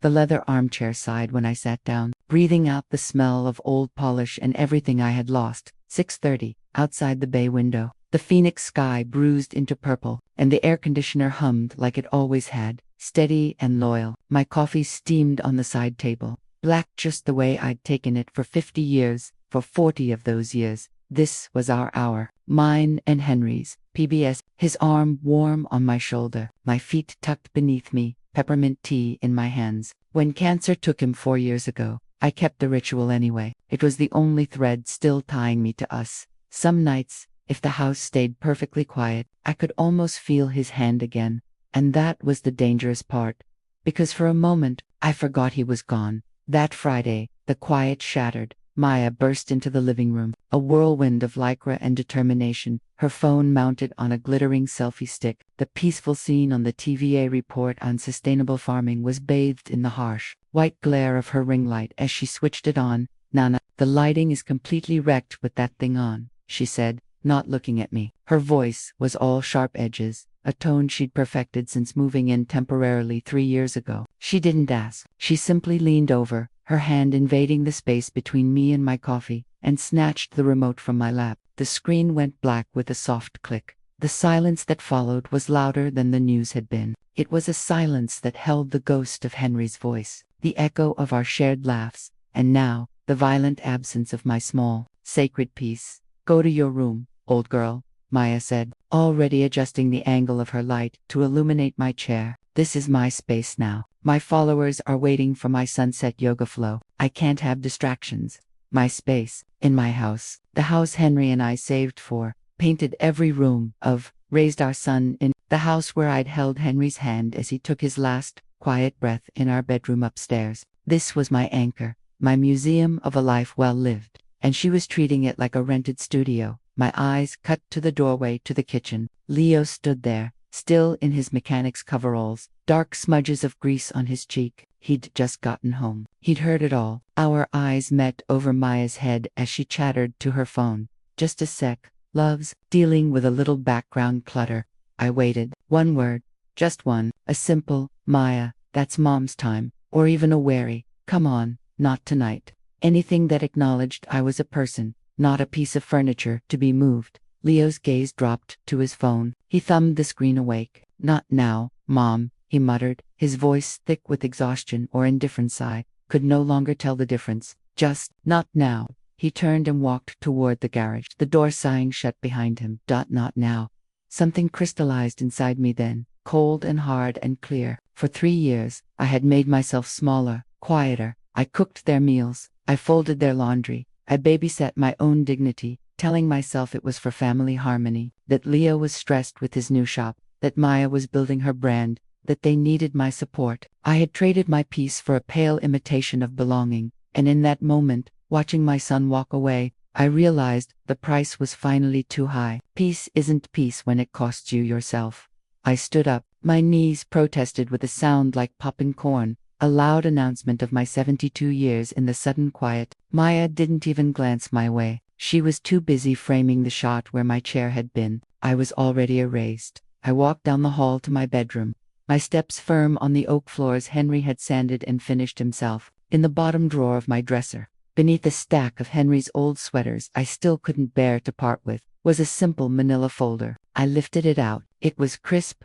The leather armchair sighed when I sat down, breathing out the smell of old polish and everything I had lost. 6:30, outside the bay window. The phoenix sky bruised into purple, and the air conditioner hummed like it always had, steady and loyal. My coffee steamed on the side table, black just the way I'd taken it for 50 years, for 40 of those years. This was our hour, mine and Henry's. PBS, his arm warm on my shoulder, my feet tucked beneath me, peppermint tea in my hands. When cancer took him 4 years ago, I kept the ritual anyway. It was the only thread still tying me to us. Some nights, if the house stayed perfectly quiet, I could almost feel his hand again. And that was the dangerous part, because for a moment, I forgot he was gone. That Friday, the quiet shattered. Maya burst into the living room, a whirlwind of lycra and determination, her phone mounted on a glittering selfie stick. The peaceful scene on the TVA report on sustainable farming was bathed in the harsh, white glare of her ring light as she switched it on. "Nana, the lighting is completely wrecked with that thing on," she said, not looking at me. Her voice was all sharp edges, a tone she'd perfected since moving in temporarily 3 years ago. She didn't ask. She simply leaned over, her hand invading the space between me and my coffee, and snatched the remote from my lap. The screen went black with a soft click. The silence that followed was louder than the news had been. It was a silence that held the ghost of Henry's voice, the echo of our shared laughs, and now, the violent absence of my small, sacred peace. "Go to your room, old girl," Maya said, already adjusting the angle of her light to illuminate my chair. "This is my space now. My followers are waiting for my sunset yoga flow. I can't have distractions. My space, in my house, the house Henry and I saved for, painted every room of, raised our son in, the house where I'd held Henry's hand as he took his last, quiet breath in our bedroom upstairs. This was my anchor, my museum of a life well lived, and she was treating it like a rented studio." My eyes cut to the doorway to the kitchen. Leo stood there, still in his mechanic's coveralls, dark smudges of grease on his cheek. He'd just gotten home. He'd heard it all. Our eyes met over Maya's head as she chattered to her phone. "Just a sec, loves," dealing with a little background clutter. I waited. One word, just one, a simple, "Maya, that's mom's time," or even a wary, "Come on, not tonight." Anything that acknowledged I was a person, not a piece of furniture to be moved. Leo's gaze dropped to his phone. He thumbed the screen awake. "Not now, Mom," he muttered, his voice thick with exhaustion or indifference. I could no longer tell the difference. "Just, not now." He turned and walked toward the garage, the door sighing shut behind him. "Not now." Something crystallized inside me then, cold and hard and clear. For 3 years, I had made myself smaller, quieter. I cooked their meals. I folded their laundry. I babysat my own dignity, telling myself it was for family harmony, that Leo was stressed with his new shop, that Maya was building her brand, that they needed my support. I had traded my peace for a pale imitation of belonging, and in that moment, watching my son walk away, I realized the price was finally too high. Peace isn't peace when it costs you yourself. I stood up. My knees protested with a sound like popping corn. A loud announcement of my 72 years in the sudden quiet. Maya didn't even glance my way. She was too busy framing the shot where my chair had been. I was already erased. I walked down the hall to my bedroom, my steps firm on the oak floors Henry had sanded and finished himself. In the bottom drawer of my dresser, beneath a stack of Henry's old sweaters I still couldn't bear to part with, was a simple manila folder. I lifted it out. It was crisp,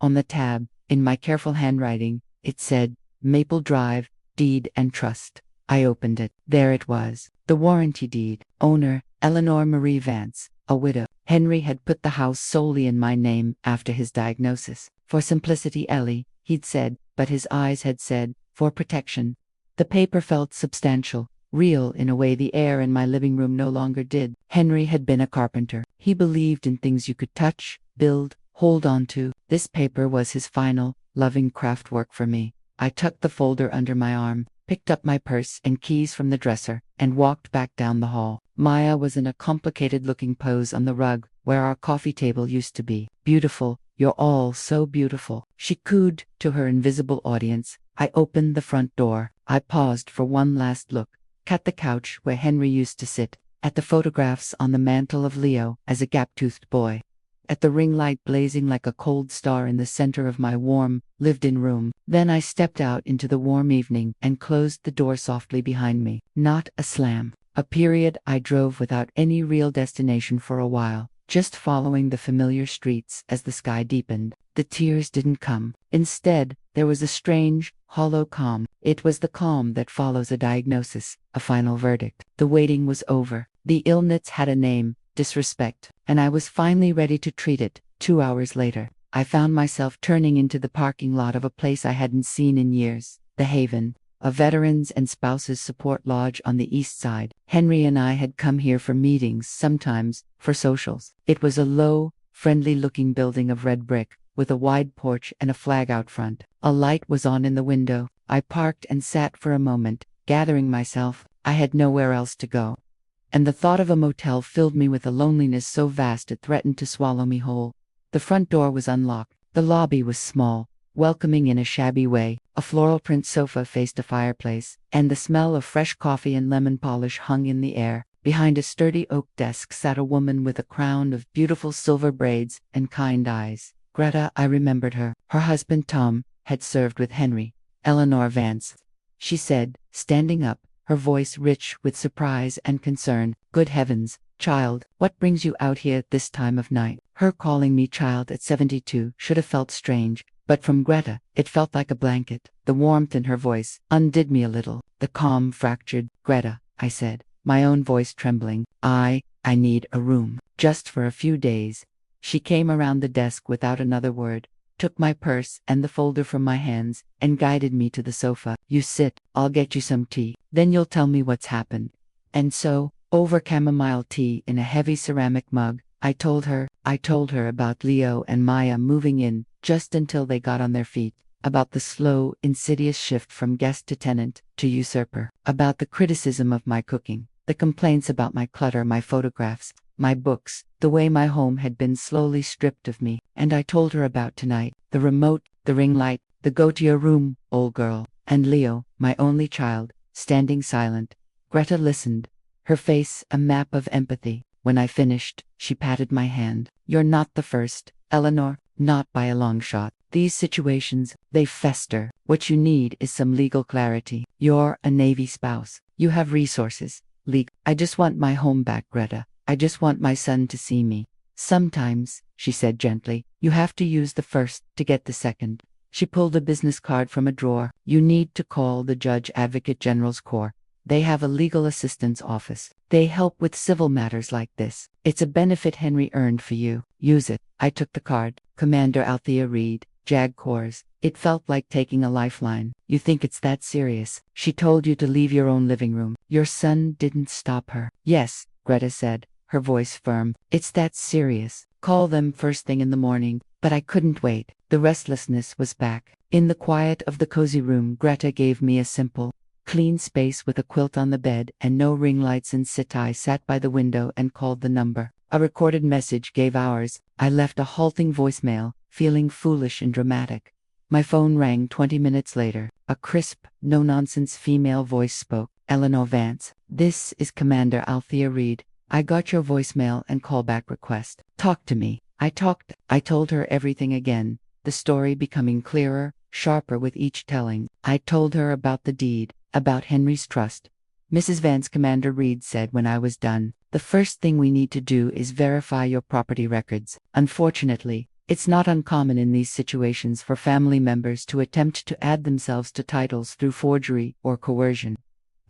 on the tab, in my careful handwriting, it said, "Maple Drive, Deed and Trust." I opened it. There it was. The warranty deed. Owner, Eleanor Marie Vance, a widow. Henry had put the house solely in my name after his diagnosis. For simplicity, Ellie, he'd said, but his eyes had said, for protection. The paper felt substantial, real in a way the air in my living room no longer did. Henry had been a carpenter. He believed in things you could touch, build, hold on to. This paper was his final, loving craft work for me. I tucked the folder under my arm, picked up my purse and keys from the dresser, and walked back down the hall. Maya was in a complicated-looking pose on the rug, where our coffee table used to be. "Beautiful, you're all so beautiful," she cooed to her invisible audience. I opened the front door. I paused for one last look, at the couch where Henry used to sit, at the photographs on the mantle of Leo as a gap-toothed boy. at the ring light blazing like a cold star in the center of my warm, lived-in room. Then I stepped out into the warm evening and closed the door softly behind me. Not a slam. A period. I drove without any real destination for a while, just following the familiar streets as the sky deepened. The tears didn't come. Instead, there was a strange, hollow calm. It was the calm that follows a diagnosis, a final verdict. The waiting was over. The illness had a name, disrespect, and I was finally ready to treat it. 2 hours later, I found myself turning into the parking lot of a place I hadn't seen in years, the Haven, a veterans and spouses support lodge on the east side. Henry and I had come here for meetings, sometimes for socials. It was a low, friendly-looking building of red brick, with a wide porch and a flag out front. A light was on in the window. I parked and sat for a moment, gathering myself. I had nowhere else to go. And the thought of a motel filled me with a loneliness so vast it threatened to swallow me whole. The front door was unlocked. The lobby was small, welcoming in a shabby way. A floral print sofa faced a fireplace, and the smell of fresh coffee and lemon polish hung in the air. Behind a sturdy oak desk sat a woman with a crown of beautiful silver braids and kind eyes. Greta, I remembered her. Her husband Tom had served with Henry. Eleanor Vance, she said, standing up, her voice rich with surprise and concern. Good heavens, child, what brings you out here at this time of night? Her calling me child at 72 should have felt strange, but from Greta, it felt like a blanket. The warmth in her voice undid me a little. The calm fractured. Greta, I said, my own voice trembling. I need a room. Just for a few days. She came around the desk without another word, took my purse and the folder from my hands, and guided me to the sofa. You sit, I'll get you some tea. Then you'll tell me what's happened. And so, over chamomile tea in a heavy ceramic mug, I told her about Leo and Maya moving in, just until they got on their feet, about the slow, insidious shift from guest to tenant to usurper, about the criticism of my cooking, the complaints about my clutter, my photographs, my books, the way my home had been slowly stripped of me. And I told her about tonight, the remote, the ring light, the go to your room, old girl, and Leo, my only child, standing silent. Greta listened, her face a map of empathy. When I finished, she patted my hand. You're not the first, Eleanor, not by a long shot. These situations, they fester. What you need is some legal clarity. You're a Navy spouse. You have resources. I just want my home back, Greta. I just want my son to see me. Sometimes, she said gently, you have to use the first to get the second. She pulled a business card from a drawer. You need to call the Judge Advocate General's Corps. They have a legal assistance office. They help with civil matters like this. It's a benefit Henry earned for you. Use it. I took the card. Commander Althea Reed, JAG Corps. It felt like taking a lifeline. You think it's that serious? She told you to leave your own living room. Your son didn't stop her. Yes, Greta said, her voice firm. It's that serious. Call them first thing in the morning. But I couldn't wait. The restlessness was back. In the quiet of the cozy room, Greta gave me a simple, clean space with a quilt on the bed and no ring lights in sit. I sat by the window and called the number. A recorded message gave ours. I left a halting voicemail, feeling foolish and dramatic. My phone rang 20 minutes later. A crisp, no-nonsense female voice spoke. Eleanor Vance. This is Commander Althea Reed. I got your voicemail and callback request. Talk to me. I told her everything again, the story becoming clearer, sharper with each telling. I told her about the deed, about Henry's trust. Mrs. Vance, Commander Reed said when I was done, the first thing we need to do is verify your property records. Unfortunately, it's not uncommon in these situations for family members to attempt to add themselves to titles through forgery or coercion.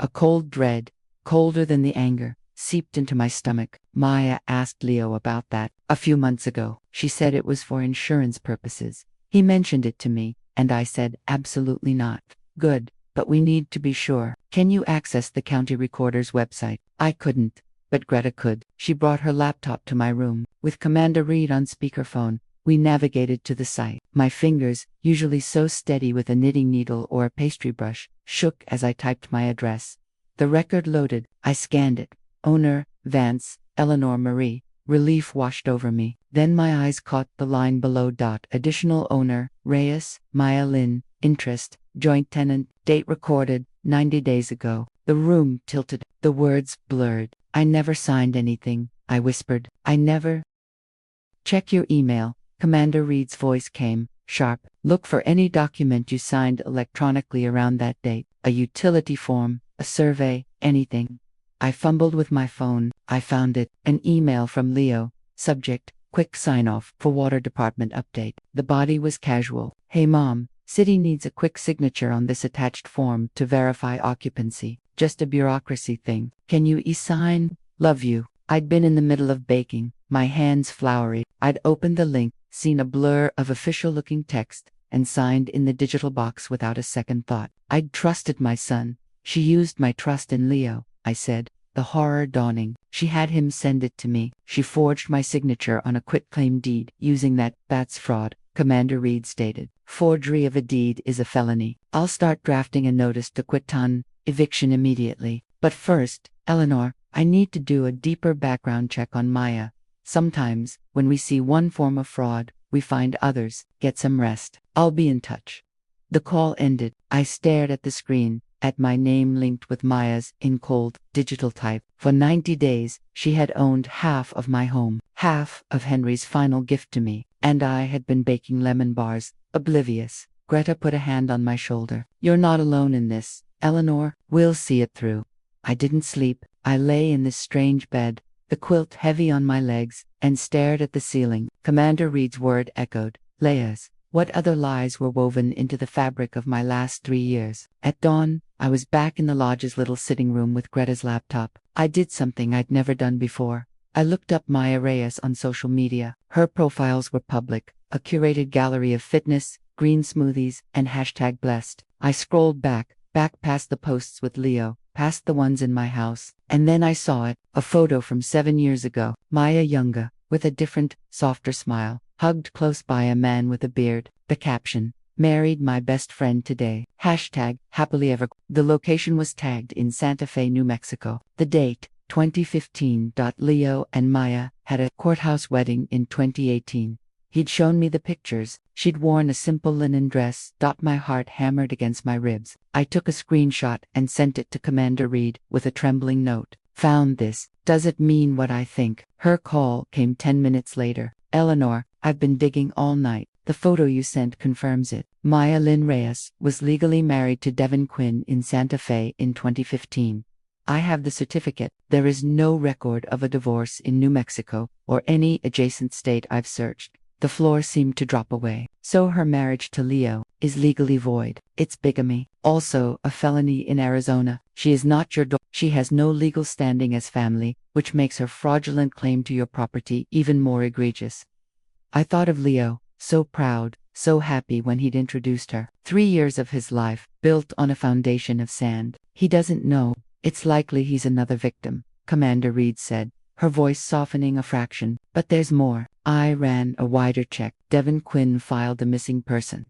A cold dread, colder than the anger, seeped into my stomach. Maya asked Leo about that a few months ago. She said it was for insurance purposes. He mentioned it to me, and I said absolutely not. Good, but we need to be sure. Can you access the county recorder's website? I couldn't, but Greta could. She brought her laptop to my room. With Commander Reed on speakerphone, we navigated to the site. My fingers, usually so steady with a knitting needle or a pastry brush, shook as I typed my address. The record loaded. I scanned it. Owner, Vance, Eleanor Marie. Relief washed over me. Then my eyes caught the line below. Additional owner, Reyes, Maya Lynn. Interest, joint tenant. Date recorded, 90 days ago. The room tilted. The words blurred. I never signed anything, I whispered. I never. Check your email. Commander Reed's voice came, sharp. Look for any document you signed electronically around that date. A utility form, a survey, anything. I fumbled with my phone. I found it. An email from Leo. Subject, quick sign-off for Water Department update. The body was casual. Hey mom, city needs a quick signature on this attached form to verify occupancy. Just a bureaucracy thing. Can you e-sign? Love you. I'd been in the middle of baking, my hands floury. I'd opened the link, seen a blur of official-looking text, and signed in the digital box without a second thought. I'd trusted my son. She used my trust in Leo, I said, the horror dawning. She had him send it to me. She forged my signature on a quitclaim deed using that. That's fraud, Commander Reed stated. Forgery of a deed is a felony. I'll start drafting a notice to quit on eviction immediately. But first, Eleanor, I need to do a deeper background check on Maya. Sometimes, when we see one form of fraud, we find others. Get some rest. I'll be in touch. The call ended. I stared at the screen, at my name linked with Maya's in cold, digital type. For 90 days, she had owned half of my home, half of Henry's final gift to me, and I had been baking lemon bars, oblivious. Greta put a hand on my shoulder. You're not alone in this, Eleanor. We'll see it through. I didn't sleep. I lay in this strange bed, the quilt heavy on my legs, and stared at the ceiling. Commander Reed's word echoed. Layers. What other lies were woven into the fabric of my last 3 years? At dawn, I was back in the lodge's little sitting room with Greta's laptop. I did something I'd never done before. I looked up Maya Reyes on social media. Her profiles were public, a curated gallery of fitness, green smoothies, and #blessed. I scrolled back past the posts with Leo, past the ones in my house, and then I saw it, a photo from 7 years ago. Maya younger, with a different, softer smile, hugged close by a man with a beard. The caption, married my best friend today. #happily ever. The location was tagged in Santa Fe, New Mexico. The date, 2015. Leo and Maya had a courthouse wedding in 2018. He'd shown me the pictures. She'd worn a simple linen dress. My heart hammered against my ribs. I took a screenshot and sent it to Commander Reed with a trembling note. Found this. Does it mean what I think? Her call came 10 minutes later. Eleanor, I've been digging all night. The photo you sent confirms it. Maya Lynn Reyes was legally married to Devin Quinn in Santa Fe in 2015. I have the certificate. There is no record of a divorce in New Mexico or any adjacent state I've searched. The floor seemed to drop away. So her marriage to Leo is legally void. It's bigamy, also a felony in Arizona. She is not your daughter. She has no legal standing as family, which makes her fraudulent claim to your property even more egregious. I thought of Leo, so proud, so happy when he'd introduced her. 3 years of his life, built on a foundation of sand. He doesn't know. It's likely he's another victim, Commander Reed said, her voice softening a fraction. But there's more. I ran a wider check. Devin Quinn filed a missing person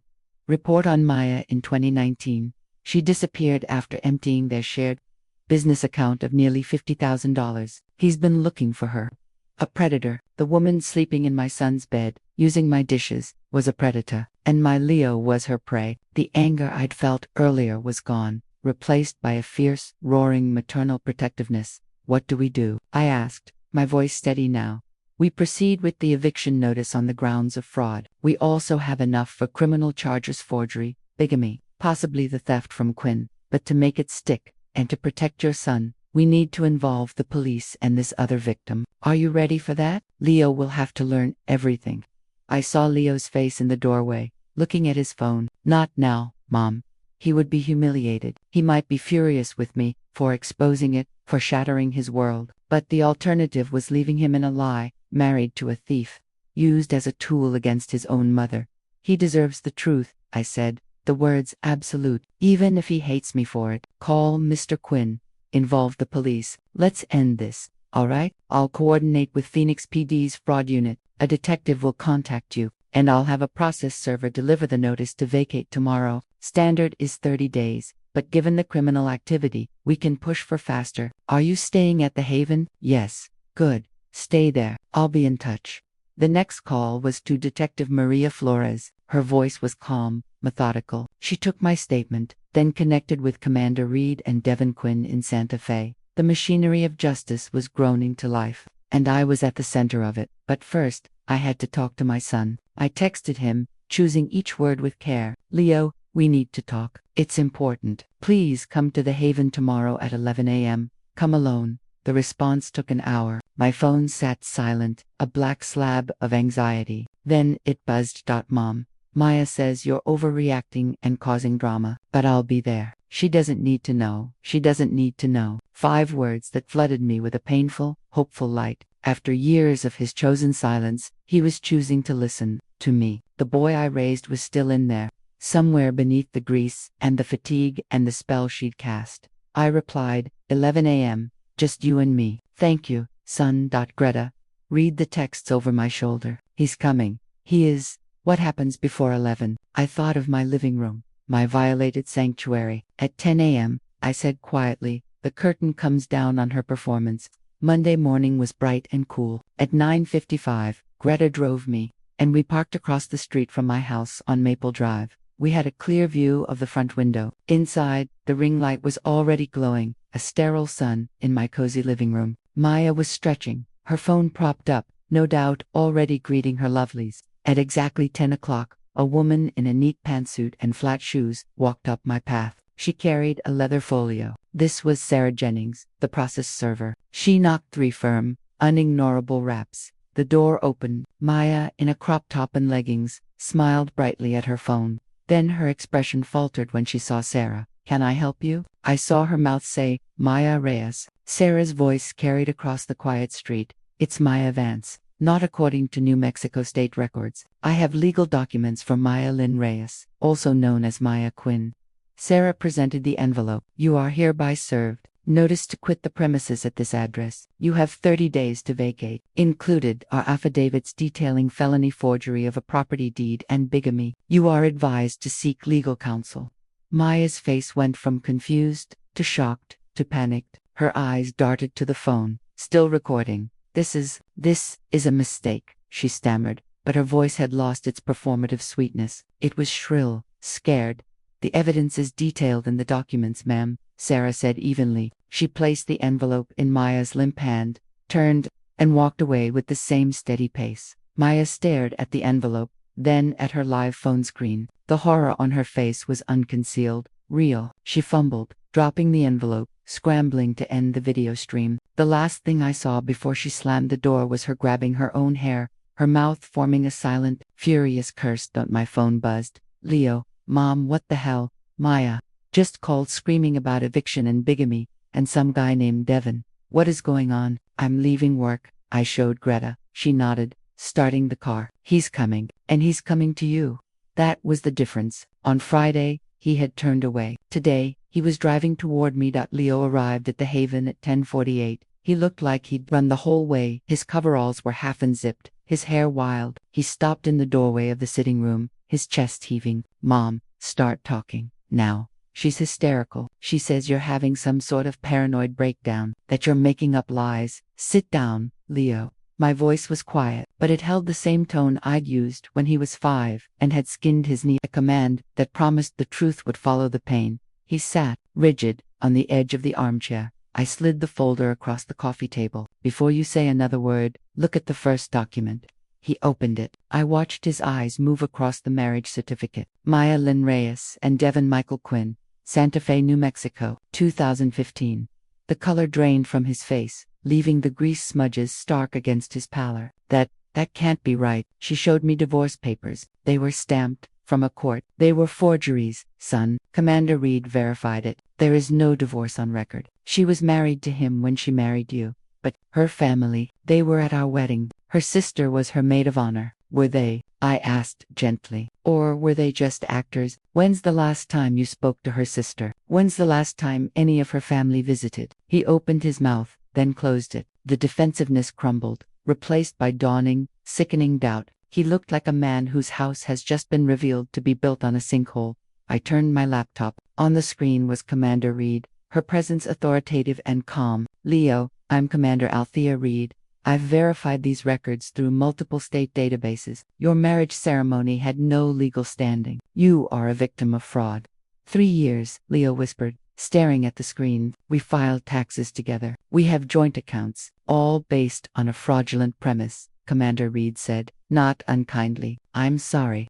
report on Maya in 2019. She disappeared after emptying their shared business account of nearly $50,000. He's been looking for her. A predator. The woman sleeping in my son's bed, using my dishes, was a predator, and my Leo was her prey. The anger I'd felt earlier was gone, replaced by a fierce, roaring maternal protectiveness. What do we do? I asked, my voice steady now. We proceed with the eviction notice on the grounds of fraud. We also have enough for criminal charges: forgery, bigamy, possibly the theft from Quinn. But to make it stick, and to protect your son, we need to involve the police and this other victim. Are you ready for that? Leo will have to learn everything. I saw Leo's face in the doorway, looking at his phone. Not now, Mom. He would be humiliated. He might be furious with me for exposing it, for shattering his world. But the alternative was leaving him in a lie, married to a thief, used as a tool against his own mother. He deserves the truth, I said, the words absolute, even if he hates me for it. Call Mr. Quinn. Involve the police. Let's end this. All right? I'll coordinate with Phoenix PD's fraud unit. A detective will contact you, and I'll have a process server deliver the notice to vacate tomorrow. Standard is 30 days, but given the criminal activity, we can push for faster. Are you staying at the Haven? Yes. Good. Stay there. I'll be in touch. The next call was to Detective Maria Flores. Her voice was calm, methodical. She took my statement, then connected with Commander Reed and Devin Quinn in Santa Fe. The machinery of justice was groaning to life, and I was at the center of it. But first, I had to talk to my son. I texted him, choosing each word with care. Leo, we need to talk. It's important. Please come to the Haven tomorrow at 11 a.m. Come alone. The response took an hour. My phone sat silent, a black slab of anxiety. Then it buzzed. Mom, Maya says you're overreacting and causing drama, but I'll be there. She doesn't need to know. She doesn't need to know. 5 words that flooded me with a painful, hopeful light. After years of his chosen silence, he was choosing to listen to me. The boy I raised was still in there, somewhere beneath the grease and the fatigue and the spell she'd cast. I replied, 11 a.m., just you and me. Thank you, son. Greta, read the texts over my shoulder. He's coming. He is. What happens before 11? I thought of my living room, my violated sanctuary. At 10 a.m., I said quietly, the curtain comes down on her performance. Monday morning was bright and cool. At 9:55, Greta drove me, and we parked across the street from my house on Maple Drive. We had a clear view of the front window. Inside, the ring light was already glowing, a sterile sun in my cozy living room. Maya was stretching, her phone propped up, no doubt already greeting her lovelies. At exactly 10 o'clock, a woman in a neat pantsuit and flat shoes walked up my path. She carried a leather folio. This was Sarah Jennings, the process server. She knocked 3 firm, unignorable raps. The door opened. Maya, in a crop top and leggings, smiled brightly at her phone. Then her expression faltered when she saw Sarah. Can I help you? I saw her mouth say, Maya Reyes. Sarah's voice carried across the quiet street. It's Maya Vance. Not according to New Mexico state records. I have legal documents for Maya Lynn Reyes, also known as Maya Quinn. Sarah presented the envelope. You are hereby served. Notice to quit the premises at this address. You have 30 days to vacate. Included are affidavits detailing felony forgery of a property deed and bigamy. You are advised to seek legal counsel. Maya's face went from confused to shocked to panicked. Her eyes darted to the phone. Still recording. This is a mistake, she stammered, but her voice had lost its performative sweetness. It was shrill, scared. The evidence is detailed in the documents, ma'am, Sarah said evenly. She placed the envelope in Maya's limp hand, turned, and walked away with the same steady pace. Maya stared at the envelope, then at her live phone screen. The horror on her face was unconcealed, real. She fumbled, dropping the envelope, scrambling to end the video stream. The last thing I saw before she slammed the door was her grabbing her own hair, her mouth forming a silent, furious curse. My phone buzzed. Leo, Mom, what the hell? Maya just called screaming about eviction and bigamy, and some guy named Devin. What is going on? I'm leaving work. I showed Greta. She nodded, starting the car. He's coming, and he's coming to you. That was the difference. On Friday, he had turned away. Today, he was driving toward me. Leo arrived at the Haven at 10:48. He looked like he'd run the whole way. His coveralls were half unzipped, his hair wild. He stopped in the doorway of the sitting room, his chest heaving. Mom, start talking. Now. She's hysterical. She says you're having some sort of paranoid breakdown, that you're making up lies. Sit down, Leo. My voice was quiet, but it held the same tone I'd used when he was 5 and had skinned his knee, a command that promised the truth would follow the pain. He sat, rigid, on the edge of the armchair. I slid the folder across the coffee table. Before you say another word, look at the first document. He opened it. I watched his eyes move across the marriage certificate. Maya Lynn Reyes and Devin Michael Quinn, Santa Fe, New Mexico, 2015. The color drained from his face, leaving the grease smudges stark against his pallor. That can't be right. She showed me divorce papers. They were stamped from a court. They were forgeries, son. Commander Reed verified it. There is no divorce on record. She was married to him when she married you. But her family, they were at our wedding. Her sister was her maid of honor. Were they? I asked gently. Or were they just actors? When's the last time you spoke to her sister? When's the last time any of her family visited? He opened his mouth, then closed it. The defensiveness crumbled, replaced by dawning, sickening doubt. He looked like a man whose house has just been revealed to be built on a sinkhole. I turned my laptop. On the screen was Commander Reed, her presence authoritative and calm. Leo, I'm Commander Althea Reed. I've verified these records through multiple state databases. Your marriage ceremony had no legal standing. You are a victim of fraud. 3 years, Leo whispered, staring at the screen. We filed taxes together. We have joint accounts, all based on a fraudulent premise, Commander Reed said. not unkindly. I'm sorry.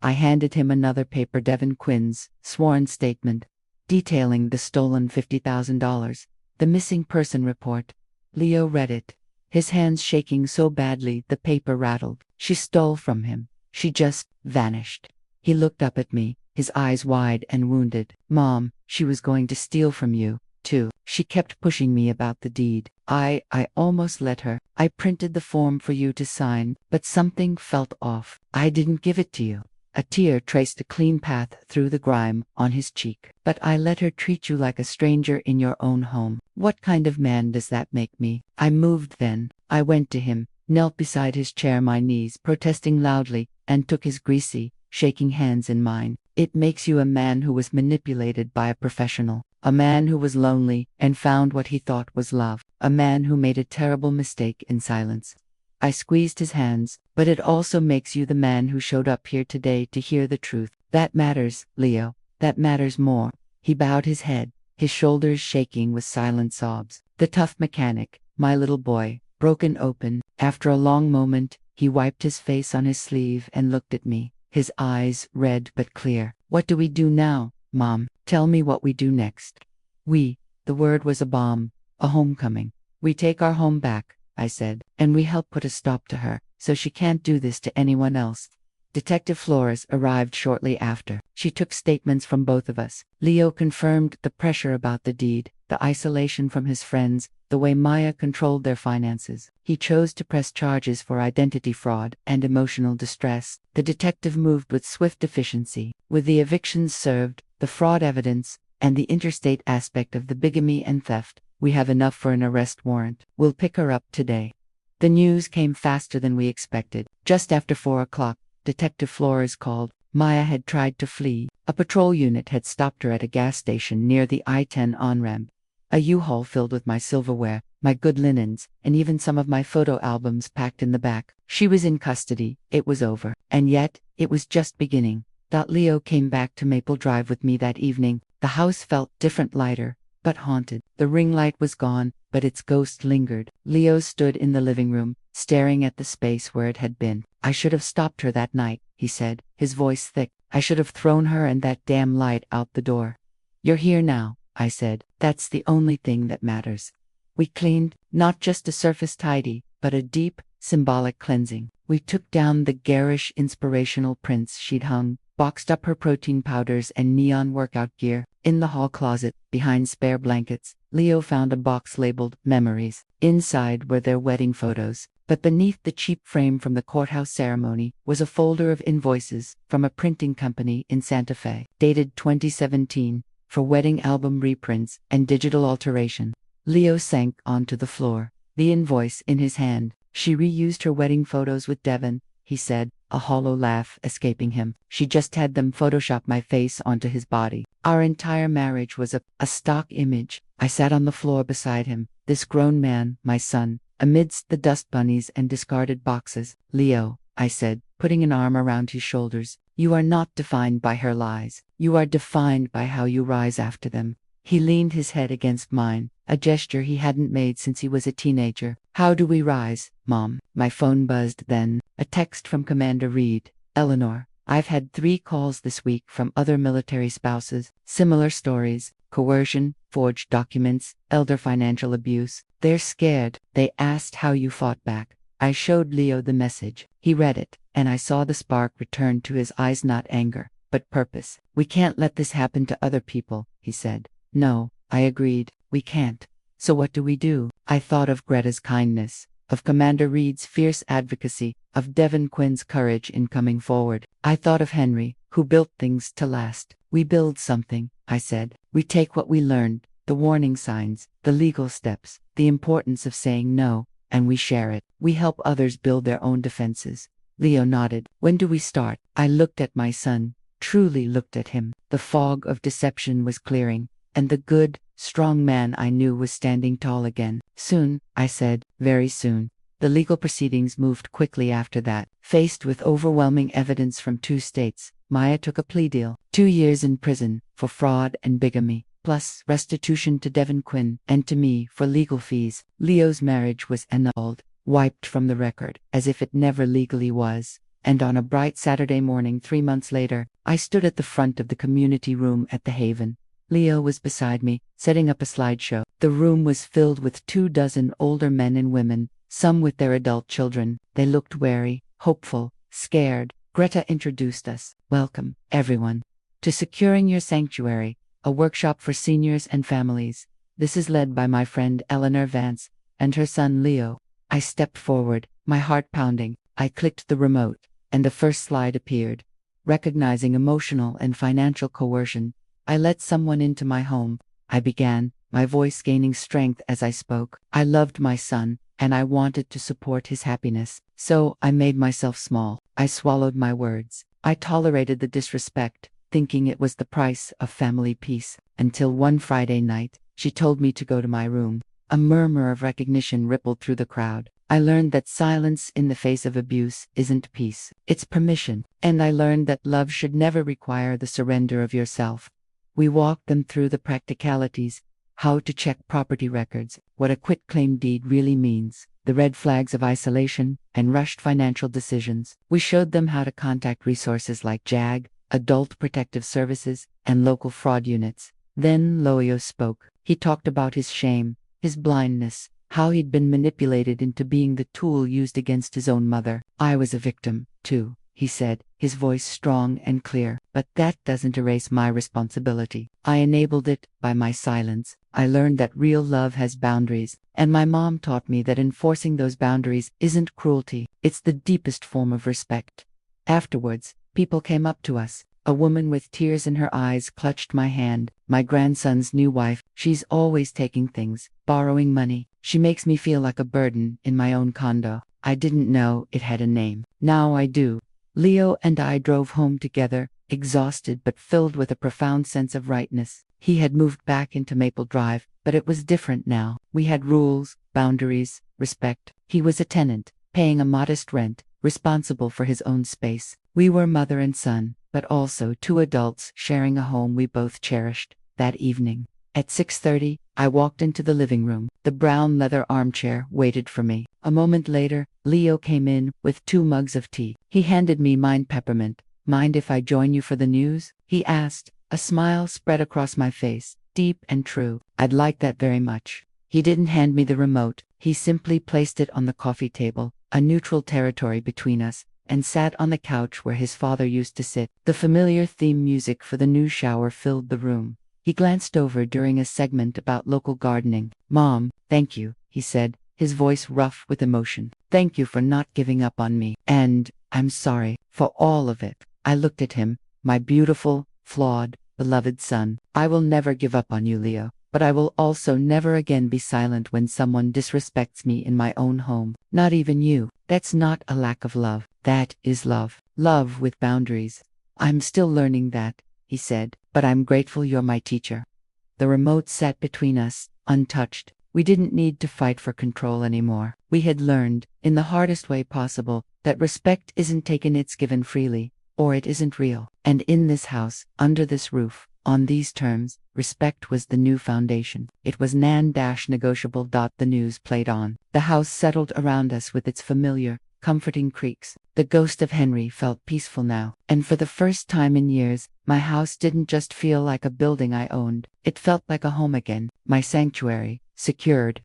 I handed him another paper, Devin Quinn's sworn statement, detailing the stolen $50,000, the missing person report. Leo read it, his hands shaking so badly the paper rattled. She stole from him. She just vanished. He looked up at me, his eyes wide and wounded. Mom, she was going to steal from you, too. She kept pushing me about the deed. I almost let her. I printed the form for you to sign, but something felt off. I didn't give it to you. A tear traced a clean path through the grime on his cheek. But I let her treat you like a stranger in your own home. What kind of man does that make me? I moved then. I went to him, knelt beside his chair, my knees protesting loudly, and took his greasy, shaking hands in mine. It makes you a man who was manipulated by a professional. A man who was lonely and found what he thought was love. A man who made a terrible mistake in silence. I squeezed his hands, but it also makes you the man who showed up here today to hear the truth. That matters, Leo. That matters more. He bowed his head, his shoulders shaking with silent sobs. The tough mechanic, my little boy, broken open. After a long moment, he wiped his face on his sleeve and looked at me, his eyes red but clear. What do we do now, Mom? Tell me what we do next. The word was a bomb, a homecoming. We take our home back, I said, and we help put a stop to her, so she can't do this to anyone else. Detective Flores arrived shortly after. She took statements from both of us. Leo confirmed the pressure about the deed, the isolation from his friends, the way Maya controlled their finances. He chose to press charges for identity fraud and emotional distress. The detective moved with swift efficiency. With the evictions served, the fraud evidence, and the interstate aspect of the bigamy and theft, we have enough for an arrest warrant. We'll pick her up today. The news came faster than we expected. Just after 4 o'clock, Detective Flores called. Maya had tried to flee. A patrol unit had stopped her at a gas station near the I-10 on-ramp. A U-Haul filled with my silverware, my good linens, and even some of my photo albums packed in the back. She was in custody. It was over. And yet, it was just beginning. Leo came back to Maple Drive with me that evening. The house felt different, lighter, but haunted. The ring light was gone, but its ghost lingered. Leo stood in the living room, staring at the space where it had been. I should have stopped her that night, he said, his voice thick. I should have thrown her and that damn light out the door. You're here now, I said. That's the only thing that matters. We cleaned, not just a surface tidy, but a deep, symbolic cleansing. We took down the garish inspirational prints she'd hung, boxed up her protein powders and neon workout gear. In the hall closet, behind spare blankets, Leo found a box labeled Memories. Inside were their wedding photos, but beneath the cheap frame from the courthouse ceremony was a folder of invoices from a printing company in Santa Fe, dated 2017, for wedding album reprints and digital alteration. Leo sank onto the floor, the invoice in his hand. She reused her wedding photos with Devin, he said, a hollow laugh escaping him. She just had them Photoshop my face onto his body. Our entire marriage was a stock image. I sat on the floor beside him, this grown man, my son, amidst the dust bunnies and discarded boxes. Leo, I said, putting an arm around his shoulders, you are not defined by her lies. You are defined by how you rise after them. He leaned his head against mine, a gesture he hadn't made since he was a teenager. How do we rise, Mom? My phone buzzed then. A text from Commander Reed. Eleanor, I've had 3 calls this week from other military spouses. Similar stories. Coercion, forged documents, elder financial abuse. They're scared. They asked how you fought back. I showed Leo the message. He read it, and I saw the spark return to his eyes, not anger, but purpose. We can't let this happen to other people, he said. No, I agreed. We can't. So what do we do? I thought of Greta's kindness, of Commander Reed's fierce advocacy, of Devin Quinn's courage in coming forward. I thought of Henry, who built things to last. We build something, I said. We take what we learned, the warning signs, the legal steps, the importance of saying no, and we share it. We help others build their own defenses. Leo nodded. When do we start? I looked at my son, truly looked at him. The fog of deception was clearing, and the good, strong man I knew was standing tall again. Soon, I said, very soon. The legal proceedings moved quickly after that. Faced with overwhelming evidence from 2 states, Maya took a plea deal. 2 years in prison for fraud and bigamy, plus restitution to Devin Quinn and to me for legal fees. Leo's marriage was annulled. wiped from the record, as if it never legally was. And on a bright Saturday morning 3 months later, I stood at the front of the community room at the Haven. Leo was beside me, setting up a slideshow. The room was filled with 24 older men and women, some with their adult children. They looked wary, hopeful, scared. Greta introduced us. Welcome, everyone, to Securing Your Sanctuary, a workshop for seniors and families. This is led by my friend Eleanor Vance and her son Leo. I stepped forward, my heart pounding. I clicked the remote, and the first slide appeared. Recognizing emotional and financial coercion, I let someone into my home. I began, my voice gaining strength as I spoke. I loved my son, and I wanted to support his happiness. So I made myself small. I swallowed my words. I tolerated the disrespect, thinking it was the price of family peace, until one Friday night, she told me to go to my room. A murmur of recognition rippled through the crowd. I learned that silence in the face of abuse isn't peace, it's permission. And I learned that love should never require the surrender of yourself. We walked them through the practicalities, how to check property records, what a quitclaim deed really means, the red flags of isolation, and rushed financial decisions. We showed them how to contact resources like JAG, Adult Protective Services, and local fraud units. Then Leo spoke. He talked about his shame, his blindness, how he'd been manipulated into being the tool used against his own mother. I was a victim, too, he said, his voice strong and clear. But that doesn't erase my responsibility. I enabled it by my silence. I learned that real love has boundaries, and my mom taught me that enforcing those boundaries isn't cruelty, it's the deepest form of respect. Afterwards, people came up to us. A woman with tears in her eyes clutched my hand. My grandson's new wife. She's always taking things, borrowing money. She makes me feel like a burden in my own condo. I didn't know it had a name. Now I do. Leo and I drove home together, exhausted but filled with a profound sense of rightness. He had moved back into Maple Drive, but it was different now. We had rules, boundaries, respect. He was a tenant, paying a modest rent, responsible for his own space. We were mother and son, but also two adults sharing a home we both cherished. That evening, at 6:30, I walked into the living room. The brown leather armchair waited for me. A moment later, Leo came in with 2 mugs of tea. He handed me mine peppermint. Mind if I join you for the news? He asked. A smile spread across my face, deep and true. I'd like that very much. He didn't hand me the remote. He simply placed it on the coffee table, a neutral territory between us, and sat on the couch where his father used to sit. The familiar theme music for the new shower filled the room. He glanced over during a segment about local gardening. "Mom, thank you," he said, his voice rough with emotion. "Thank you for not giving up on me. And I'm sorry for all of it." I looked at him, my beautiful, flawed, beloved son. "I will never give up on you, Leo, but I will also never again be silent when someone disrespects me in my own home. Not even you. That's not a lack of love. That is love. Love with boundaries." "I'm still learning that," he said, "but I'm grateful you're my teacher." The remote sat between us, untouched. We didn't need to fight for control anymore. We had learned, in the hardest way possible, that respect isn't taken, it's given freely, or it isn't real. And in this house, under this roof, on these terms, respect was the new foundation. It was non-negotiable. The news played on. The house settled around us with its familiar, comforting creaks. The ghost of Henry felt peaceful now, and for the first time in years, my house didn't just feel like a building I owned. It felt like a home again, my sanctuary, secured,